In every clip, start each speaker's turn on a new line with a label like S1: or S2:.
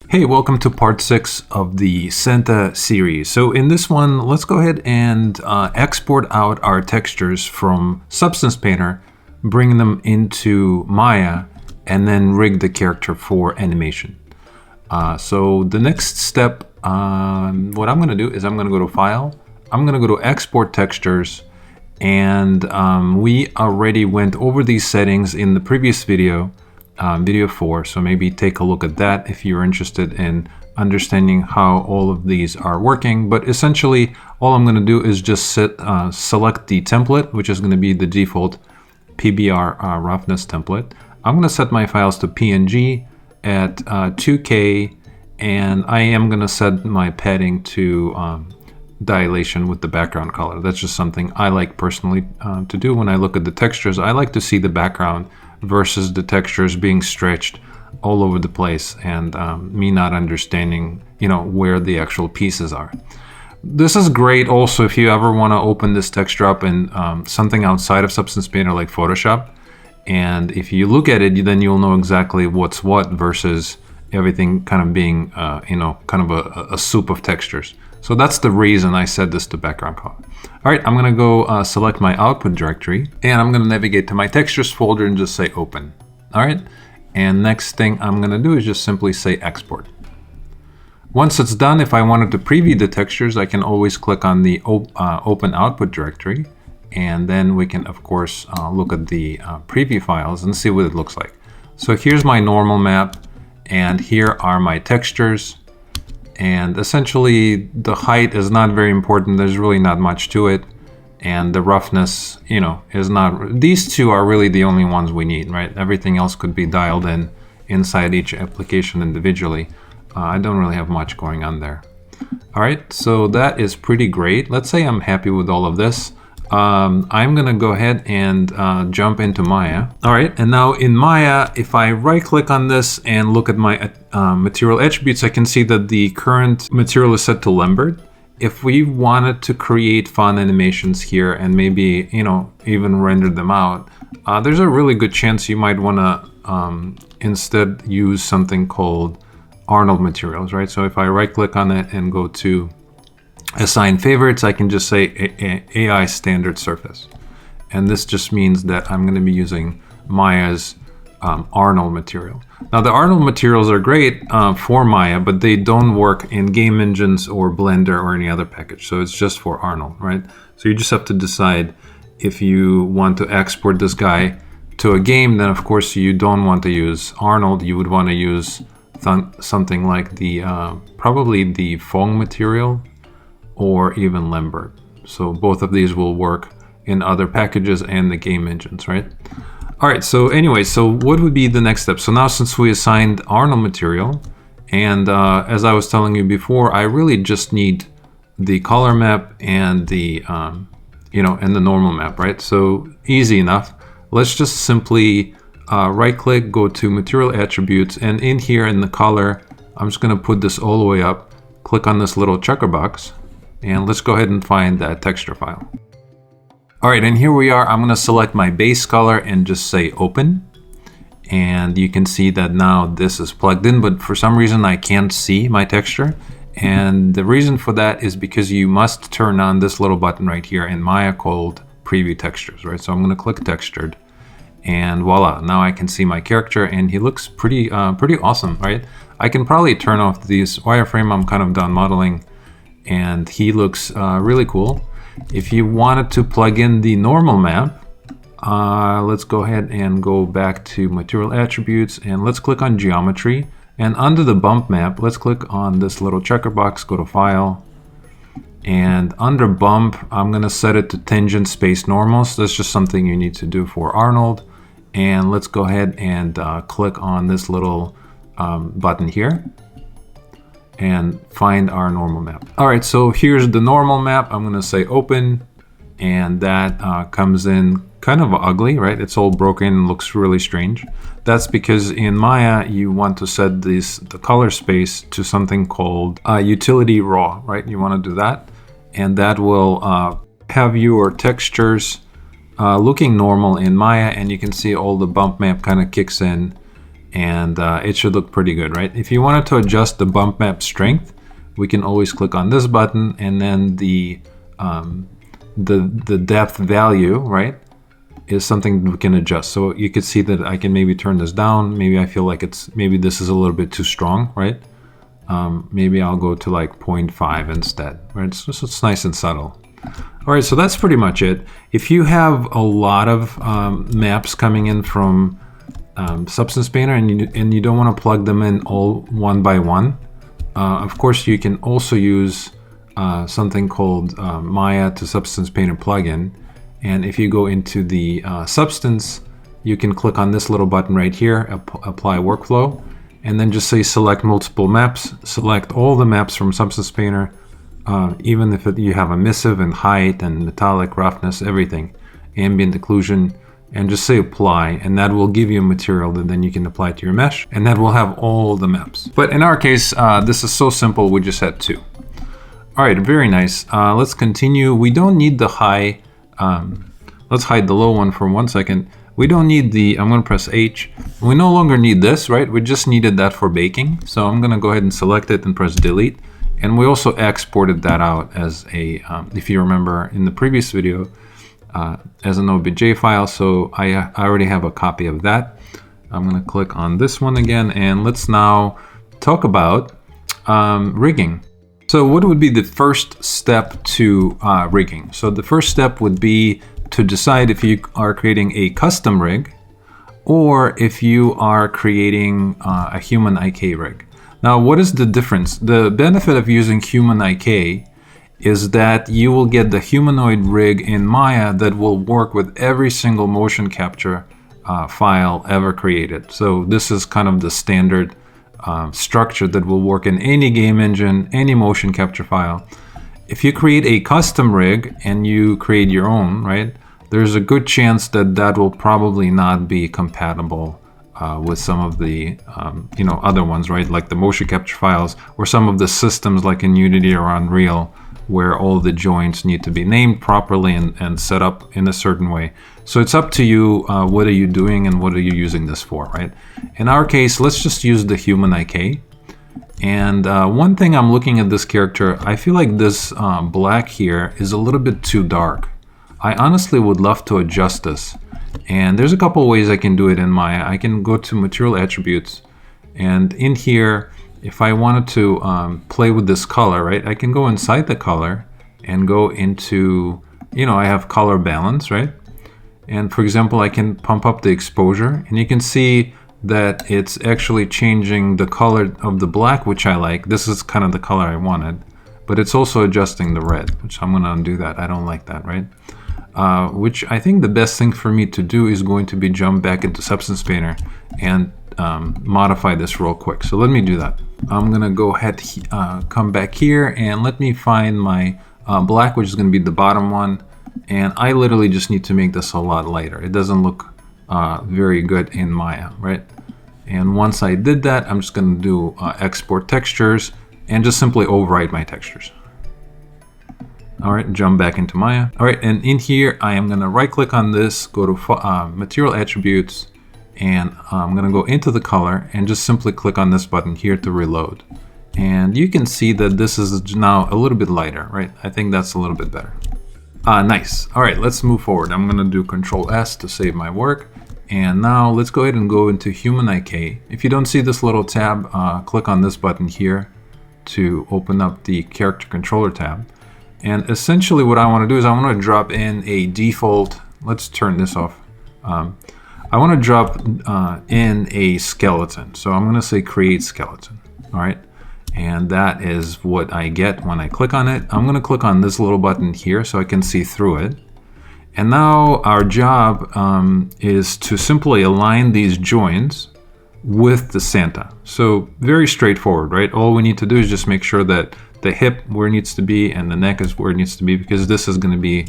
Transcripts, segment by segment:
S1: Hey, welcome to part 6 of the Santa series. So in this one, let's go ahead and export out our textures from Substance Painter, bring them into Maya, and then rig the character for animation. So the next step, what I'm going to do is I'm going to go to File, I'm going to go to Export Textures, and we already went over these settings in the previous video. Video 4, so maybe take a look at that if you're interested in understanding how all of these are working. But essentially all I'm going to do is just select the template, which is going to be the default PBR roughness template. I'm going to set my files to PNG at 2K, and I am going to set my padding to dilation with the background color. That's just something I like personally to do when I look at the textures. I like to see the background versus the textures being stretched all over the place and me not understanding, where the actual pieces are. This is great also if you ever want to open this texture up in something outside of Substance Painter like Photoshop. And if you look at it, then you'll know exactly what's what versus everything kind of being, kind of a soup of textures. So that's the reason I set this to background color. All right, I'm going to go select my output directory, and I'm going to navigate to my textures folder and just say open. All right, and next thing I'm going to do is just simply say export. Once it's done, if I wanted to preview the textures, I can always click on the open output directory, and then we can, of course, look at the preview files and see what it looks like. So here's my normal map, and here are my textures. And essentially the height is not very important. There's really not much to it. And the roughness, is not, these two are really the only ones we need, right? Everything else could be dialed in inside each application individually. I don't really have much going on there. All right, so that is pretty great. Let's say I'm happy with all of this. I'm gonna go ahead and jump into Maya. All right, and now in Maya, if I right click on this and look at my material attributes, I can see that the current material is set to Lambert. If we wanted to create fun animations here and maybe, even render them out, there's a really good chance you might wanna instead use something called Arnold materials, right? So if I right click on it and go to assign favorites, I can just say AI standard surface. And this just means that I'm going to be using Maya's Arnold material. Now the Arnold materials are great for Maya, but they don't work in game engines or Blender or any other package. So it's just for Arnold, right? So you just have to decide if you want to export this guy to a game, then of course you don't want to use Arnold. You would want to use something like the probably the Fong material, or even Lambert. So both of these will work in other packages and the game engines, right? All right, so anyway, so what would be the next step? So now since we assigned Arnold material, and as I was telling you before, I really just need the color map and the, and the normal map, right? So easy enough. Let's just simply right click, go to material attributes, and in here in the color, I'm just gonna put this all the way up, click on this little checker box, and let's go ahead and find that texture file. All right, and here we are. I'm going to select my base color and just say open. And you can see that now this is plugged in, but for some reason I can't see my texture. And the reason for that is because you must turn on this little button right here in Maya called preview textures, right? So I'm going to click textured, and voila, now I can see my character and he looks pretty awesome, right? I can probably turn off these wireframe. I'm kind of done modeling, and he looks really cool. If you wanted to plug in the normal map, let's go ahead and go back to material attributes, and let's click on geometry, and under the bump map, let's click on this little checker box, go to file, and under bump, I'm gonna set it to tangent space normals. That's just something you need to do for Arnold. And let's go ahead and click on this little button here and find our normal map. All right, so here's the normal map. I'm gonna say open, and that comes in kind of ugly, right? It's all broken and looks really strange. That's because in Maya, you want to set the color space to something called utility raw, right? You wanna do that, and that will have your textures looking normal in Maya, and you can see all the bump map kind of kicks in, and it should look pretty good, right? If you wanted to adjust the bump map strength, we can always click on this button, and then the depth value, right, is something we can adjust. So you could see that I can maybe turn this down. Maybe I feel like maybe this is a little bit too strong, right? Maybe I'll go to like 0.5 instead, right? So it's nice and subtle. All right, so that's pretty much it. If you have a lot of maps coming in from Substance Painter and you don't want to plug them in all one by one, of course you can also use something called Maya to Substance Painter plugin. And if you go into the Substance, you can click on this little button right here, Apply Workflow, and then just say Select Multiple Maps. Select all the maps from Substance Painter, even if you have emissive and height and metallic, roughness, everything, ambient occlusion, and just say Apply, and that will give you a material that then you can apply to your mesh, and that will have all the maps. But in our case, this is so simple, we just had 2. All right, very nice. Let's continue. We don't need the high. Let's hide the low one for 1 second. We don't need I'm going to press H. We no longer need this, right? We just needed that for baking. So I'm going to go ahead and select it and press delete. And we also exported that out as a, if you remember in the previous video, as an OBJ file. So I already have a copy of that. I'm going to click on this one again, and let's now talk about rigging. So what would be the first step to rigging? So the first step would be to decide if you are creating a custom rig or if you are creating a human IK rig. Now, what is the difference? The benefit of using human IK is that you will get the humanoid rig in Maya that will work with every single motion capture file ever created. So this is kind of the standard structure that will work in any game engine, any motion capture file. If you create a custom rig and you create your own, right, there's a good chance that that will probably not be compatible with some of the other ones, right, like the motion capture files, or some of the systems like in Unity or Unreal, where all the joints need to be named properly and set up in a certain way. So it's up to you, what are you doing and what are you using this for, right? In our case, let's just use the human IK. And one thing, I'm looking at this character, I feel like this black here is a little bit too dark. I honestly would love to adjust this. And there's a couple of ways I can do it in Maya. I can go to Material Attributes, and in here, if I wanted to play with this color, right, I can go inside the color and go into, I have color balance, right? And for example, I can pump up the exposure, and you can see that it's actually changing the color of the black, which I like. This is kind of the color I wanted, but it's also adjusting the red, which I'm going to undo that. I don't like that, right? Which I think the best thing for me to do is going to be jump back into Substance Painter and modify this real quick. So let me do that. I'm going to go ahead, come back here, and let me find my black, which is going to be the bottom one. And I literally just need to make this a lot lighter. It doesn't look very good in Maya, right? And once I did that, I'm just going to do export textures and just simply overwrite my textures. All right, jump back into Maya. All right, and in here, I am going to right click on this, go to Material Attributes, and I'm going to go into the color and just simply click on this button here to reload. And you can see that this is now a little bit lighter, right? I think that's a little bit better. Nice. All right, let's move forward. I'm going to do Control S to save my work. And now let's go ahead and go into Human IK. If you don't see this little tab, click on this button here to open up the Character Controller tab. And essentially what I want to do is I want to drop in a default, let's turn this off. I want to drop in a skeleton. So I'm going to say Create Skeleton. All right. And that is what I get when I click on it. I'm going to click on this little button here so I can see through it. And now our job is to simply align these joints with the Santa. So very straightforward, right? All we need to do is just make sure that the hip where it needs to be and the neck is where it needs to be, because this is going to be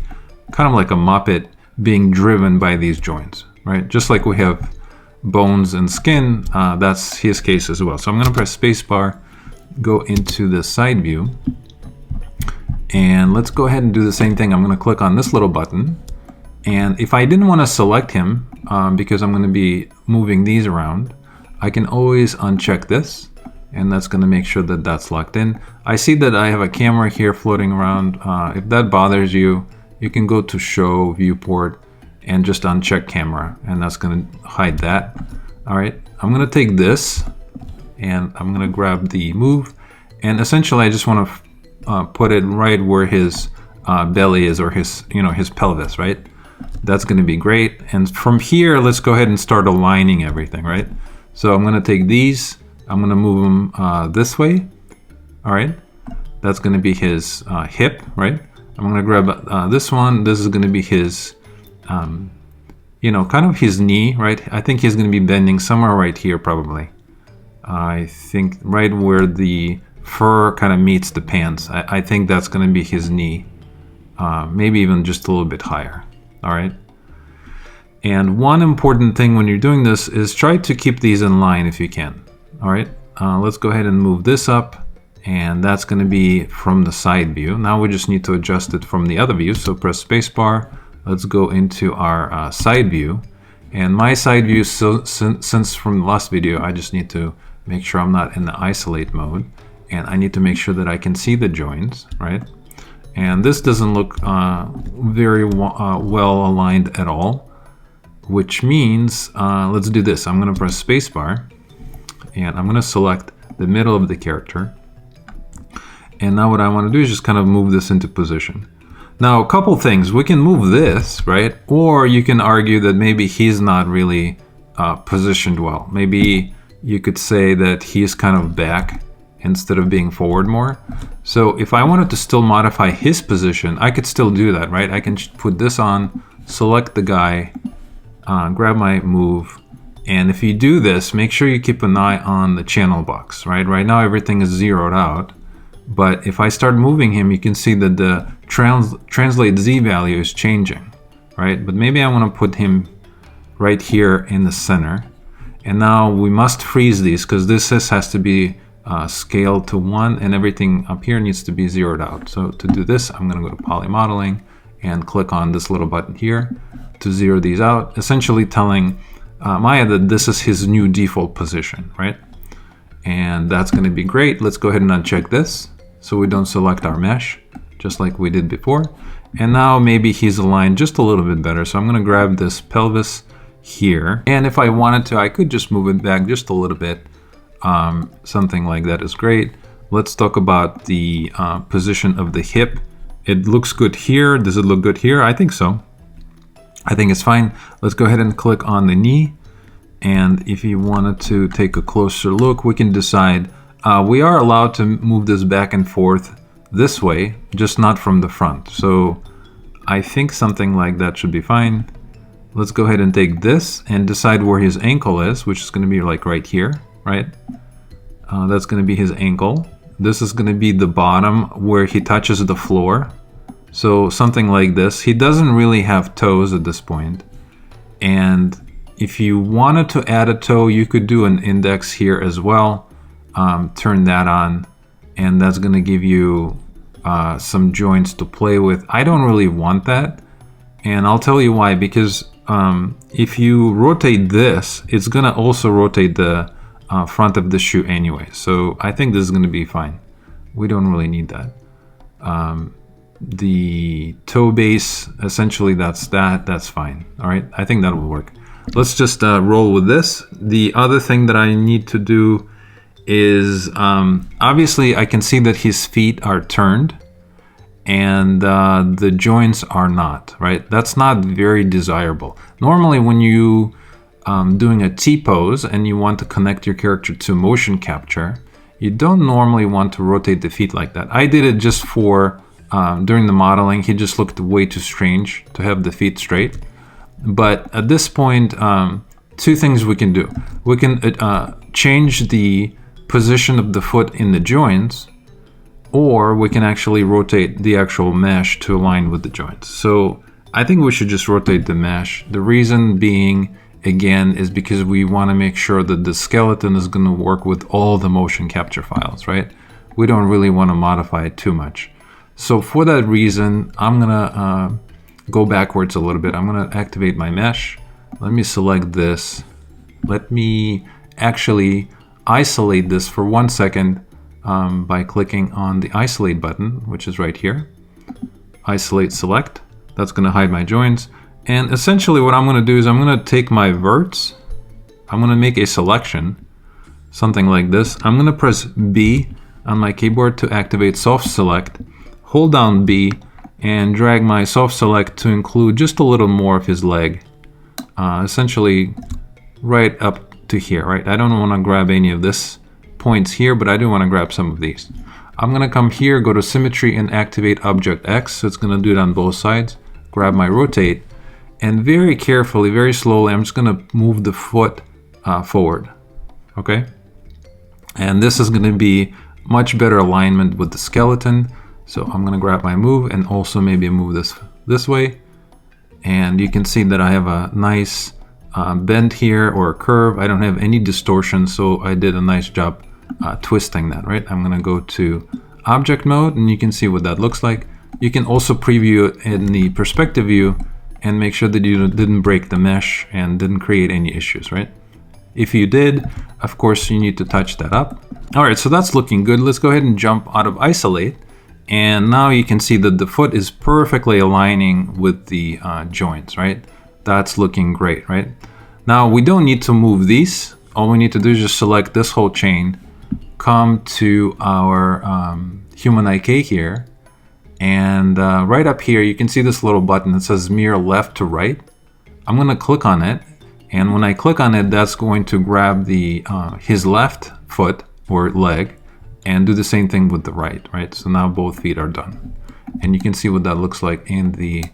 S1: kind of like a Muppet being driven by these joints, right? Just like we have bones and skin, that's his case as well. So I'm going to press spacebar, go into the side view, and let's go ahead and do the same thing. I'm going to click on this little button, and if I didn't want to select him because I'm going to be moving these around, I can always uncheck this, and that's going to make sure that that's locked in. I see that I have a camera here floating around. If that bothers you, you can go to Show, Viewport, and just uncheck camera, and that's going to hide that. All right, I'm going to take this, and I'm going to grab the move, and essentially I just want to put it right where his belly is, or his, his pelvis, right? That's going to be great. And from here, let's go ahead and start aligning everything, right? So I'm going to take these, I'm going to move them this way. All right, that's going to be his hip, right? I'm going to grab this one. This is going to be his, kind of his knee, right? I think he's going to be bending somewhere right here, probably. I think right where the fur kind of meets the pants. I think that's going to be his knee, maybe even just a little bit higher. All right. And one important thing when you're doing this is try to keep these in line if you can. All right. Let's go ahead and move this up, and that's going to be from the side view. Now we just need to adjust it from the other view. So press spacebar. Let's go into our side view, and my side view, since from the last video, I just need to make sure I'm not in the isolate mode, and I need to make sure that I can see the joints, right? And this doesn't look very well aligned at all, which means let's do this. I'm going to press spacebar, and I'm going to select the middle of the character. And now what I want to do is just kind of move this into position. Now, a couple things. We can move this, right? Or you can argue that maybe he's not really positioned well. Maybe you could say that he's kind of back instead of being forward more. So if I wanted to still modify his position, I could still do that, right? I can put this on, select the guy, grab my move, and if you do this, make sure you keep an eye on the channel box, right? Right now everything is zeroed out, but if I start moving him, you can see that the translate Z value is changing, right? But maybe I want to put him right here in the center. And now we must freeze these because this has to be scaled to 1, and everything up here needs to be zeroed out. So to do this, I'm going to go to poly modeling and click on this little button here to zero these out, essentially telling Maya that this is his new default position, right? And that's going to be great. Let's go ahead and uncheck this so we don't select our mesh, just like we did before. And now maybe he's aligned just a little bit better. So I'm going to grab this pelvis here, and if I wanted to, I could just move it back just a little bit. Something like that is great. Let's talk about the position of the hip. It looks good here. Does it look good here? I think so. I think it's fine. Let's go ahead and click on the knee. And if you wanted to take a closer look, we can decide. We are allowed to move this back and forth this way, just not from the front. So I think something like that should be fine. Let's go ahead and take this and decide where his ankle is, which is going to be like right here, right? That's going to be his ankle. This is going to be the bottom where he touches the floor. So something like this. He doesn't really have toes at this point. And if you wanted to add a toe, you could do an index here as well. Turn that on, and that's going to give you some joints to play with. I don't really want that, and I'll tell you why. Because if you rotate this, it's going to also rotate the front of the shoe anyway. So I think this is going to be fine. We don't really need that. The toe base, essentially that's fine. All right, I think that will work. Let's just roll with this. The other thing that I need to do is, obviously I can see that his feet are turned and the joints are not, right? That's not very desirable. Normally when you doing a T-pose and you want to connect your character to motion capture, you don't normally want to rotate the feet like that. I did it just for, during the modeling, he just looked way too strange to have the feet straight. But at this point, two things we can do. We can change the position of the foot in the joints, or we can actually rotate the actual mesh to align with the joints. So I think we should just rotate the mesh. The reason being, again, is because we want to make sure that the skeleton is going to work with all the motion capture files, right? We don't really want to modify it too much. So for that reason, I'm going to go backwards a little bit. I'm going to activate my mesh. Let me select this. Let me actually isolate this for 1 second by clicking on the isolate button, which is right here. Isolate select. That's going to hide my joins. And essentially what I'm going to do is I'm going to take my verts. I'm going to make a selection, something like this. I'm going to press B on my keyboard to activate soft select. Hold down B and drag my soft select to include just a little more of his leg. Essentially right up to here, right? I don't want to grab any of this points here, but I do want to grab some of these. I'm going to come here, go to symmetry and activate object X. So it's going to do it on both sides. Grab my rotate and very carefully, very slowly, I'm just going to move the foot forward. Okay. And this is going to be much better alignment with the skeleton. So I'm going to grab my move and also maybe move this way. And you can see that I have a nice bend here or a curve. I don't have any distortion, so I did a nice job twisting that, right? I'm going to go to object mode and you can see what that looks like. You can also preview it in the perspective view and make sure that you didn't break the mesh and didn't create any issues, right? If you did, of course, you need to touch that up. All right, so that's looking good. Let's go ahead and jump out of isolate. And now you can see that the foot is perfectly aligning with the joints, right? That's looking great, right? Now we don't need to move these. All we need to do is just select this whole chain, come to our human IK here, and right up here you can see this little button that says mirror left to right. I'm going to click on it, and when I click on it, that's going to grab the his left foot or leg and do the same thing with the right? So now both feet are done, and you can see what that looks like in the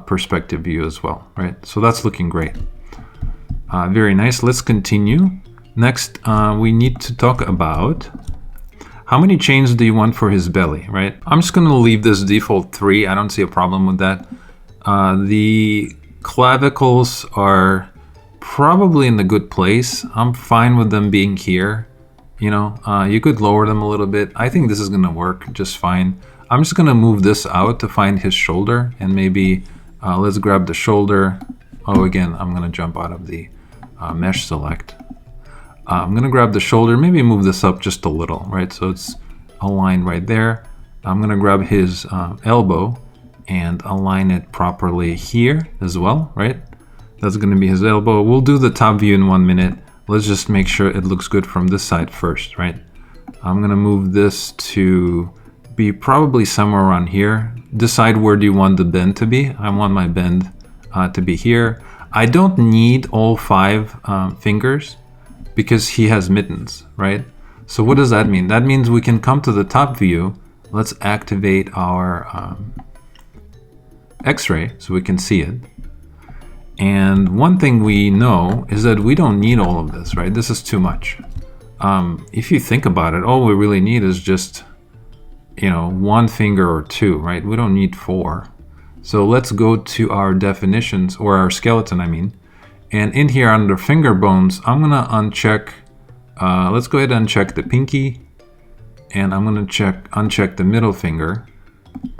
S1: perspective view as well, right? So that's looking great. Very nice. Let's continue. Next, we need to talk about how many chains do you want for his belly, right? I'm just going to leave this default 3. I don't see a problem with that. The clavicles are probably in the good place. I'm fine with them being here. You know, you could lower them a little bit. I think this is going to work just fine. I'm just going to move this out to find his shoulder, and maybe let's grab the shoulder. Oh, again, I'm going to jump out of the mesh select. I'm going to grab the shoulder, maybe move this up just a little, right? So it's aligned right there. I'm going to grab his elbow and align it properly here as well, right? That's going to be his elbow. We'll do the top view in 1 minute. Let's just make sure it looks good from this side first, right? I'm going to move this to be probably somewhere around here. Decide where do you want the bend to be. I want my bend to be here. I don't need all 5 fingers because he has mittens, right? So what does that mean? That means we can come to the top view. Let's activate our X-ray so we can see it. And one thing we know is that we don't need all of this, right? This is too much. If you think about it, all we really need is just, you know, 1 finger or 2, right? We don't need 4. So let's go to our definitions, or our skeleton, I mean. And in here under finger bones, I'm gonna uncheck, let's go ahead and uncheck the pinky. And I'm gonna uncheck the middle finger.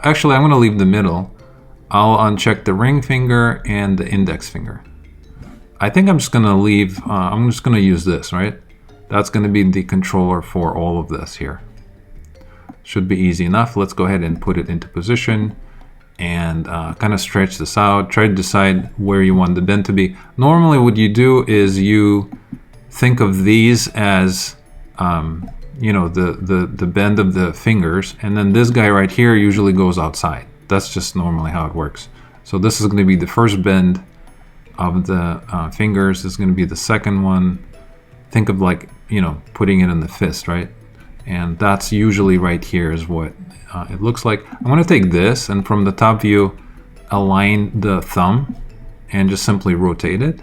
S1: Actually, I'm gonna leave the middle. I'll uncheck the ring finger and the index finger. I think I'm just gonna leave, I'm just gonna use this, right? That's gonna be the controller for all of this here. Should be easy enough. Let's go ahead and put it into position and kind of stretch this out. Try to decide where you want the bend to be. Normally what you do is you think of these as, you know, the bend of the fingers, and then this guy right here usually goes outside. That's just normally how it works. So this is going to be the first bend of the fingers. This is going to be the second one. Think of, like, you know, putting it in the fist, right? And that's usually right here is what it looks like. I'm going to take this and from the top view, align the thumb and just simply rotate it.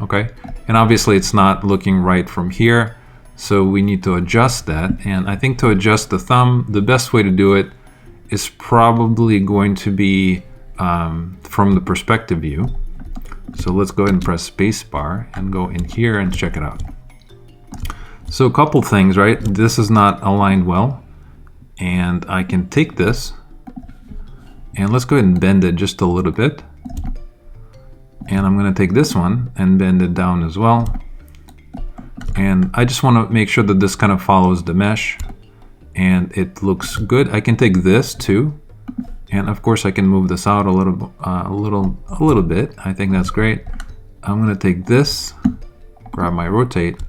S1: Okay. And obviously it's not looking right from here. So we need to adjust that. And I think to adjust the thumb, the best way to do it is probably going to be from the perspective view. So let's go ahead and press spacebar and go in here and check it out. So a couple things, right? This is not aligned well. And I can take this and let's go ahead and bend it just a little bit. And I'm going to take this one and bend it down as well. And I just want to make sure that this kind of follows the mesh and it looks good. I can take this too. And of course I can move this out a little bit. I think that's great. I'm gonna take this, grab my rotate,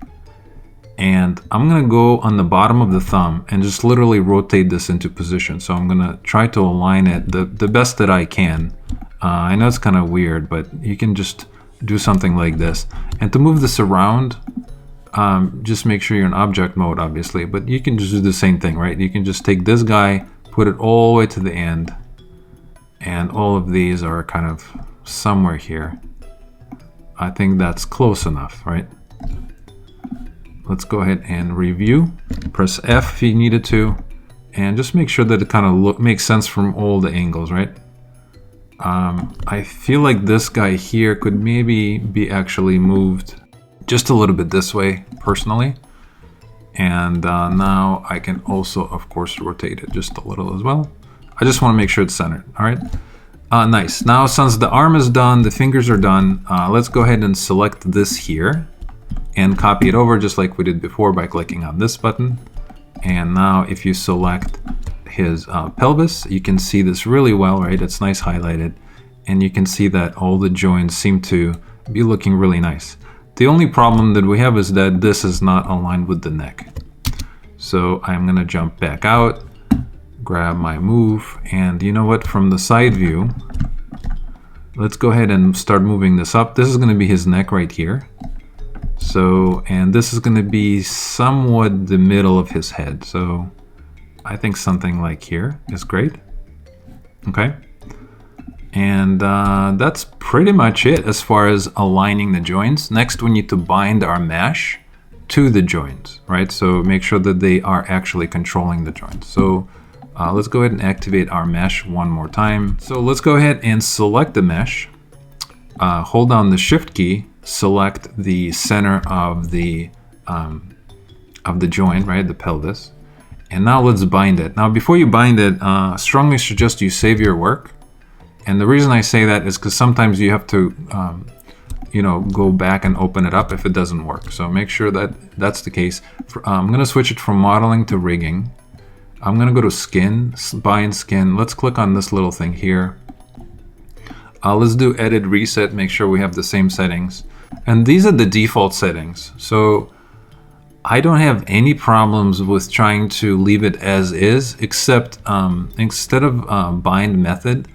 S1: and I'm gonna go on the bottom of the thumb and just literally rotate this into position. So I'm gonna try to align it the best that I can. I know it's kind of weird, but you can just do something like this. And to move this around, just make sure you're in object mode, obviously, but you can just do the same thing, right? You can just take this guy, put it all the way to the end, and all of these are kind of somewhere here. I think that's close enough, right? Let's go ahead and review. Press F if you needed to, and just make sure that it kind of makes sense from all the angles, right? I feel like this guy here could maybe be actually moved just a little bit this way, personally. And now I can also, of course, rotate it just a little as well. I just want to make sure it's centered, all right? Nice. Now, since the arm is done, the fingers are done, let's go ahead and select this here and copy it over just like we did before by clicking on this button. And now if you select his pelvis, you can see this really well, right? It's nice highlighted. And you can see that all the joints seem to be looking really nice. The only problem that we have is that this is not aligned with the neck. So I'm gonna jump back out, grab my move, and you know what, from the side view, let's go ahead and start moving this up. This is gonna be his neck right here. So, and this is gonna be somewhat the middle of his head. So I think something like here is great. Okay. And that's pretty much it as far as aligning the joints. Next, we need to bind our mesh to the joints, right? So make sure that they are actually controlling the joints. So let's go ahead and activate our mesh one more time. So let's go ahead and select the mesh. Hold down the Shift key, select the center of the joint, right, the pelvis. And now let's bind it. Now, before you bind it, strongly suggest you save your work. And the reason I say that is because sometimes you have to, you know, go back and open it up if it doesn't work. So make sure that that's the case. I'm going to switch it from modeling to rigging. I'm going to go to skin, bind skin. Let's click on this little thing here. Let's do edit reset, make sure we have the same settings. And these are the default settings. So I don't have any problems with trying to leave it as is, except instead of bind method,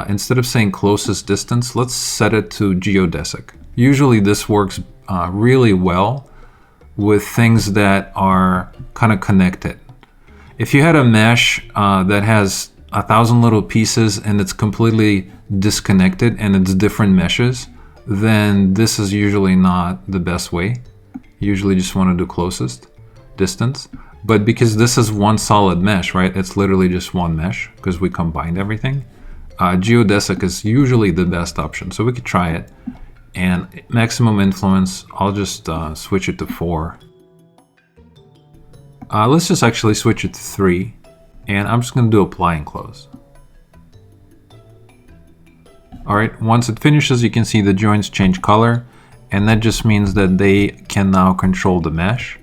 S1: instead of saying closest distance, let's set it to geodesic. Usually this works really well with things that are kind of connected. If you had a mesh that has 1,000 little pieces and it's completely disconnected and it's different meshes, then this is usually not the best way. You usually just want to do closest distance. But because this is one solid mesh, right? It's literally just one mesh because we combined everything. Geodesic is usually the best option, so we could try it. And maximum influence, I'll just switch it to 4. Let's just actually switch it to 3, and I'm just going to do apply and close. All right, once it finishes, you can see the joints change color, and that just means that they can now control the mesh.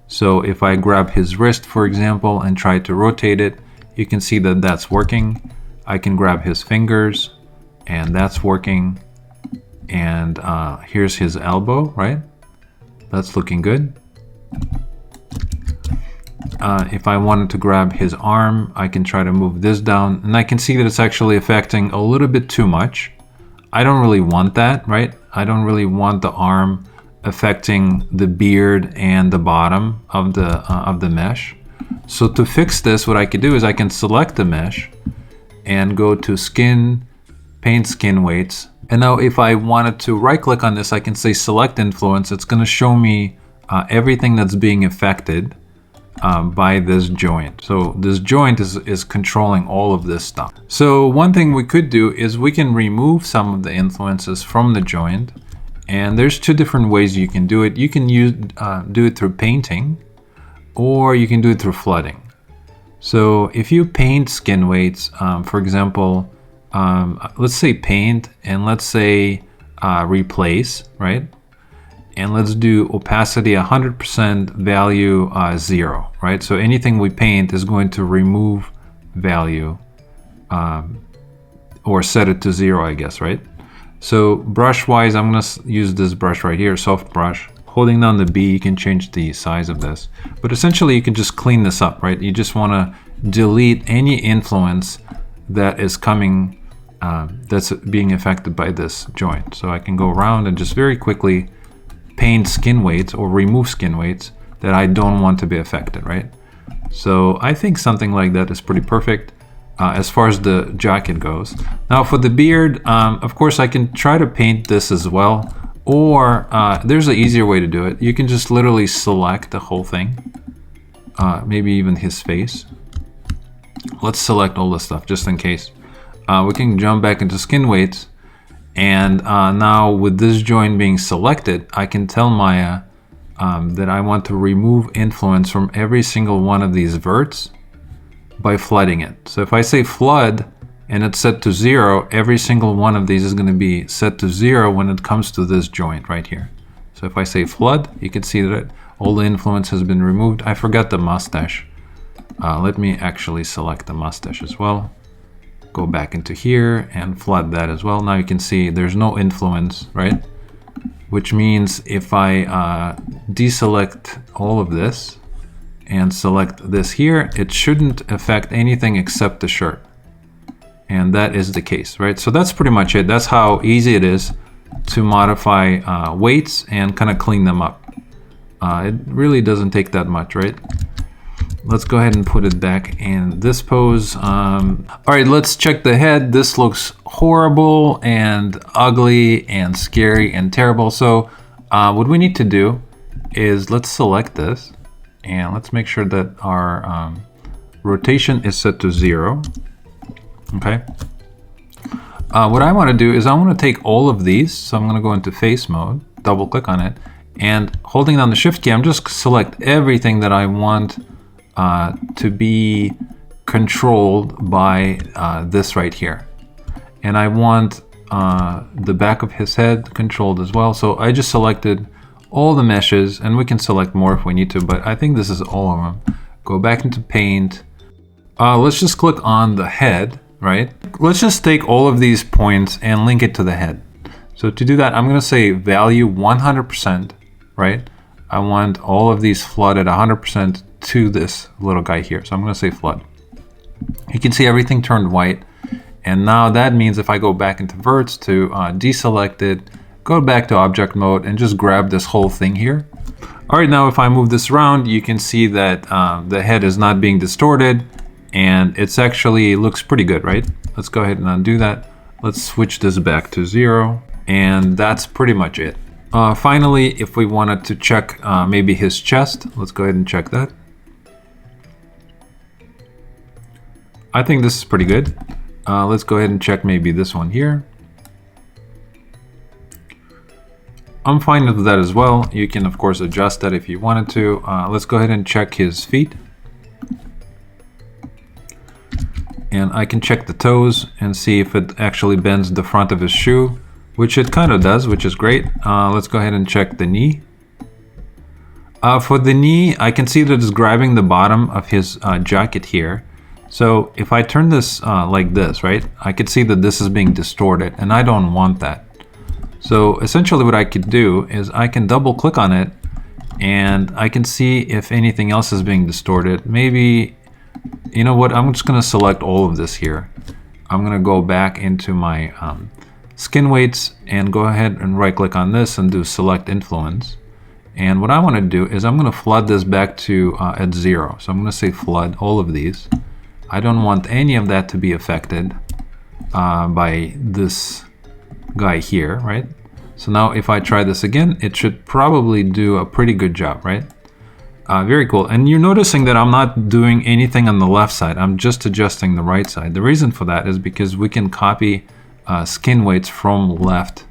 S1: So if I grab his wrist, for example, and try to rotate it, you can see that that's working. I can grab his fingers, and that's working. And here's his elbow, right? That's looking good. If I wanted to grab his arm, I can try to move this down, and I can see that it's actually affecting a little bit too much. I don't really want that, right? I don't really want the arm affecting the beard and the bottom of the mesh. So to fix this, what I could do is I can select the mesh and go to skin, paint skin weights. And now if I wanted to right click on this, I can say select influence. It's going to show me everything that's being affected by this joint. So this joint is controlling all of this stuff. So one thing we could do is we can remove some of the influences from the joint. And there's two different ways you can do it. You can do it through painting, or you can do it through flooding. So if you paint skin weights, for example, let's say paint and let's say replace, right? and let's do opacity 100%, value 0, right? So anything we paint is going to remove value or set it to 0, I guess, right? So brush wise, I'm gonna use this brush right here, soft brush. Holding down the B, you can change the size of this. But essentially you can just clean this up, right? You just wanna delete any influence that is coming, that's being affected by this joint. So I can go around and just very quickly paint skin weights or remove skin weights that I don't want to be affected, right? So I think something like that is pretty perfect. As far as the jacket goes. Now for the beard, of course I can try to paint this as well, or there's an easier way to do it. You can just literally select the whole thing, maybe even his face. Let's select all this stuff just in case. We can jump back into skin weights, and now with this joint being selected, I can tell Maya that I want to remove influence from every single one of these verts by flooding it. So if I say flood and it's set to 0, every single one of these is going to be set to 0 when it comes to this joint right here. So if I say flood, you can see that all the influence has been removed. I forgot the mustache. Let me actually select the mustache as well. Go back into here and flood that as well. Now you can see there's no influence, right? Which means if I deselect all of this and select this here, it shouldn't affect anything except the shirt. And that is the case, right? So that's pretty much it. That's how easy it is to modify weights and kind of clean them up. It really doesn't take that much, right? Let's go ahead and put it back in this pose. All right, let's check the head. This looks horrible and ugly and scary and terrible. So what we need to do is let's select this. And let's make sure that our rotation is set to 0. Okay. What I want to do is I want to take all of these. So I'm going to go into face mode, double click on it, and holding down the shift key, I'm just select everything that I want to be controlled by this right here. And I want the back of his head controlled as well. So I just selected all the meshes, and we can select more if we need to, but I think this is all of them. Go back into paint. Let's just click on the head, right? Let's just take all of these points and link it to the head. So to do that, I'm gonna say value 100%, right? I want all of these flooded 100% to this little guy here. So I'm gonna say flood. You can see everything turned white. And now that means if I go back into verts to deselect it, go back to object mode and just grab this whole thing here. All right, now if I move this around, you can see that the head is not being distorted, and it's actually looks pretty good, right? Let's go ahead and undo that. Let's switch this back to 0, and that's pretty much it. Finally, if we wanted to check maybe his chest, let's go ahead and check that. I think this is pretty good. Let's go ahead and check maybe this one here. I'm fine with that as well. You can of course adjust that if you wanted to. Let's go ahead and check his feet. And I can check the toes and see if it actually bends the front of his shoe, which it kind of does, which is great. Let's go ahead and check the knee. For the knee, I can see that it's grabbing the bottom of his jacket here. So if I turn this like this, right, I could see that this is being distorted, and I don't want that. So essentially what I could do is I can double click on it, and I can see if anything else is being distorted. Maybe, you know what, I'm just gonna select all of this here. I'm gonna go back into my skin weights and go ahead and right click on this and do select influence. And what I wanna do is I'm gonna flood this back to at 0. So I'm gonna say flood all of these. I don't want any of that to be affected by this guy here, right? So now if I try this again, it should probably do a pretty good job, right? Very cool. And you're noticing that I'm not doing anything on the left side. I'm just adjusting the right side. The reason for that is because we can copy skin weights from left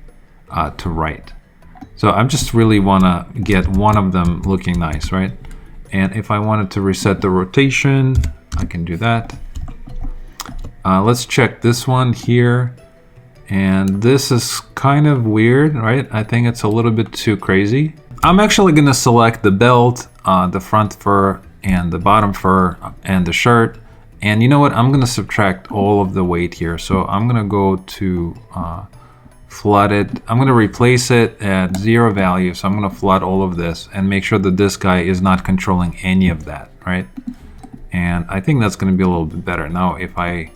S1: to right. So I just really want to get one of them looking nice, right? And if I wanted to reset the rotation, I can do that. Let's check this one here. And this is kind of weird, right? I think it's a little bit too crazy. I'm actually gonna select the belt, the front fur, and the bottom fur, and the shirt. And you know what? I'm gonna subtract all of the weight here. So I'm gonna go to flooded. I'm gonna replace it at 0 value. So I'm gonna flood all of this and make sure that this guy is not controlling any of that, right? And I think that's gonna be a little bit better. Now if I,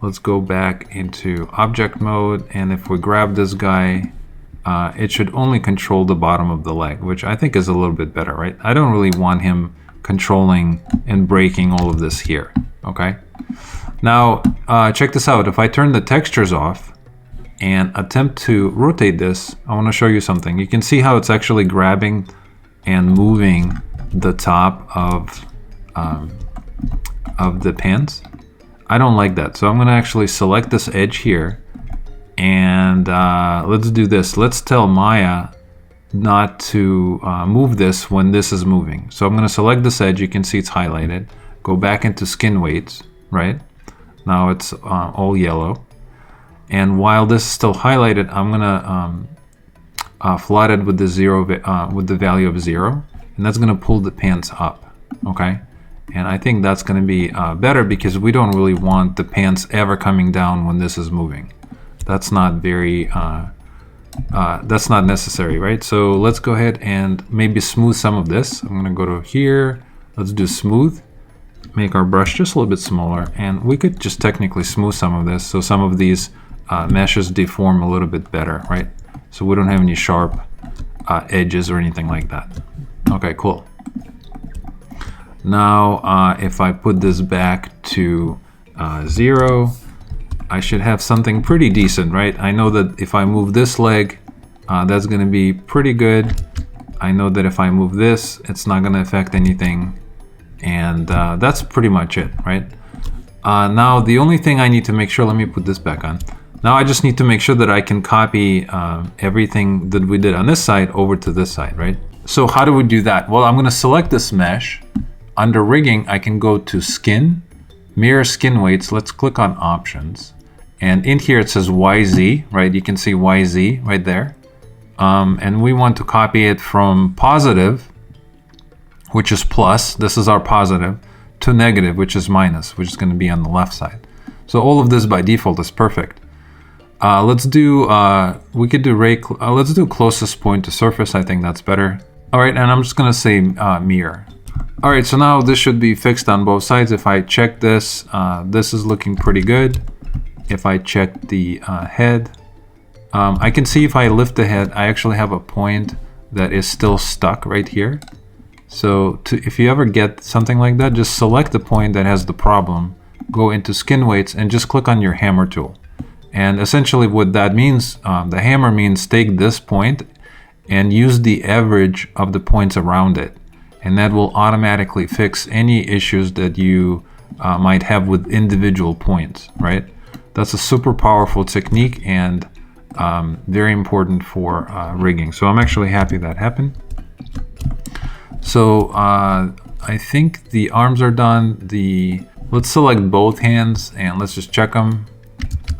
S1: let's go back into object mode, and if we grab this guy, it should only control the bottom of the leg, which I think is a little bit better, right? I don't really want him controlling and breaking all of this here, okay? Now, check this out. If I turn the textures off and attempt to rotate this, I want to show you something. You can see how it's actually grabbing and moving the top of the pants. I don't like that, so I'm going to actually select this edge here, and let's do this. Let's tell Maya not to move this when this is moving. So I'm going to select this edge. You can see it's highlighted. Go back into skin weights, right? Now it's all yellow. And while this is still highlighted, I'm going to flood it with the value of 0, and that's going to pull the pants up, okay? And I think that's going to be better, because we don't really want the pants ever coming down when this is moving. That's not very that's not necessary, right? So let's go ahead and maybe smooth some of this. I'm going to go to here. Let's do smooth. Make our brush just a little bit smaller, and we could just technically smooth some of this, so some of these meshes deform a little bit better, right? So we don't have any sharp edges or anything like that. Okay, cool. Now if I put this back to 0, I should have something pretty decent, right? I know that if I move this leg, that's going to be pretty good. I know that if I move this, it's not going to affect anything. And that's pretty much it, right? Now the only thing I need to make sure, let me put this back on. Now I just need to make sure that I can copy everything that we did on this side over to this side, right? So how do we do that? Well, I'm going to select this mesh. Under rigging, I can go to skin, mirror skin weights. Let's click on options. And in here it says YZ, right? You can see YZ right there. And we want to copy it from positive, which is plus, this is our positive, to negative, which is minus, which is going to be on the left side. So all of this by default is perfect. Let's do, we could do let's do closest point to surface. I think that's better. All right, and I'm just going to say mirror. All right, so now this should be fixed on both sides. If I check this, this is looking pretty good. If I check the head, I can see if I lift the head, I actually have a point that is still stuck right here. So if you ever get something like that, just select the point that has the problem, go into skin weights, and just click on your hammer tool. And essentially what that means, the hammer means take this point and use the average of the points around it. And that will automatically fix any issues that you might have with individual points, right? That's a super powerful technique and very important for rigging. So I'm actually happy that happened. So I think the arms are done. Let's select both hands and let's just check them.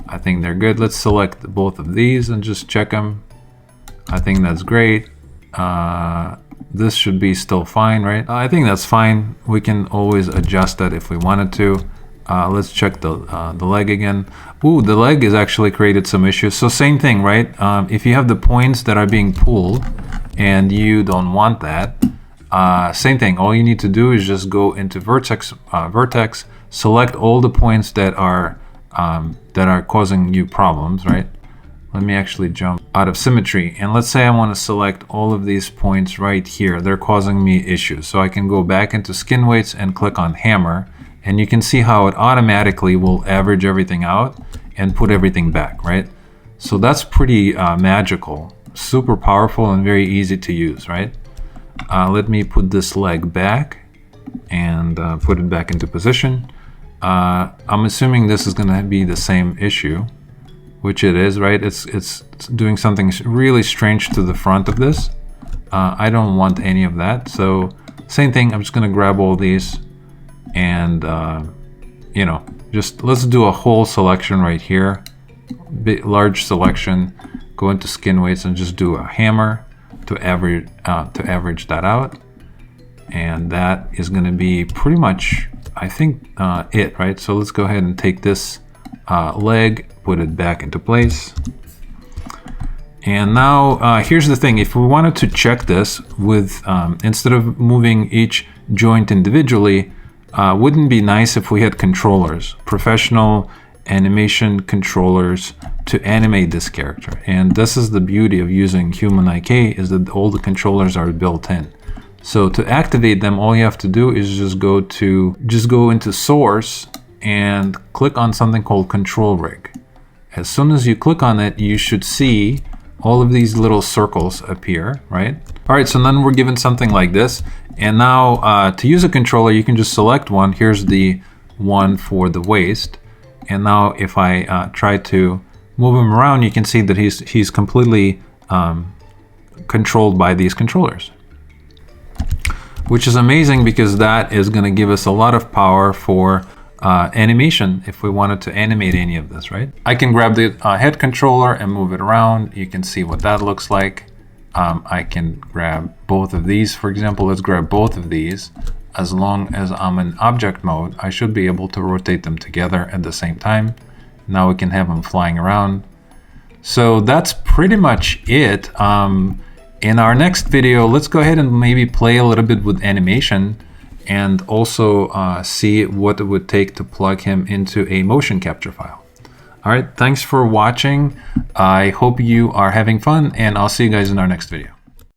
S1: I think they're good. Let's select both of these and just check them. I think that's great. This should be still fine, right? I think that's fine. We can always adjust that if we wanted to. Let's check the leg again. Ooh, the leg has actually created some issues. So same thing, right? If you have the points that are being pulled and you don't want that, same thing. All you need to do is just go into vertex, select all the points that are causing you problems, right? Let me actually jump out of symmetry. And let's say I want to select all of these points right here. They're causing me issues. So I can go back into skin weights and click on hammer. And you can see how it automatically will average everything out and put everything back, right? So that's pretty magical, super powerful and very easy to use, right? Let me put this leg back and put it back into position. I'm assuming this is going to be the same issue, which it is, right? It's doing something really strange to the front of this. I don't want any of that. So same thing, I'm just going to grab all these and you know, just let's do a whole selection right here, large selection, go into skin weights and just do a hammer to average that out. And that is going to be pretty much, I think, it, right? So let's go ahead and take this leg, put it back into place. And now here's the thing. If we wanted to check this with, instead of moving each joint individually, wouldn't it be nice if we had controllers, professional animation controllers to animate this character? And this is the beauty of using Human IK, is that all the controllers are built in. So to activate them, all you have to do is just go into source and click on something called control rig. As soon as you click on it, you should see all of these little circles appear, right? All right, so then we're given something like this. And now to use a controller, you can just select one. Here's the one for the waist. And now if I try to move him around, you can see that he's completely controlled by these controllers, which is amazing because that is going to give us a lot of power for animation if we wanted to animate any of this, right? I can grab the head controller and move it around. You can see what that looks like. I can grab both of these, for example. Let's grab both of these. As long as I'm in object mode, I should be able to rotate them together at the same time. Now we can have them flying around. So that's pretty much it. In our next video, let's go ahead and maybe play a little bit with animation and also see what it would take to plug him into a motion capture file. All right, thanks for watching. I hope you are having fun, and I'll see you guys in our next video.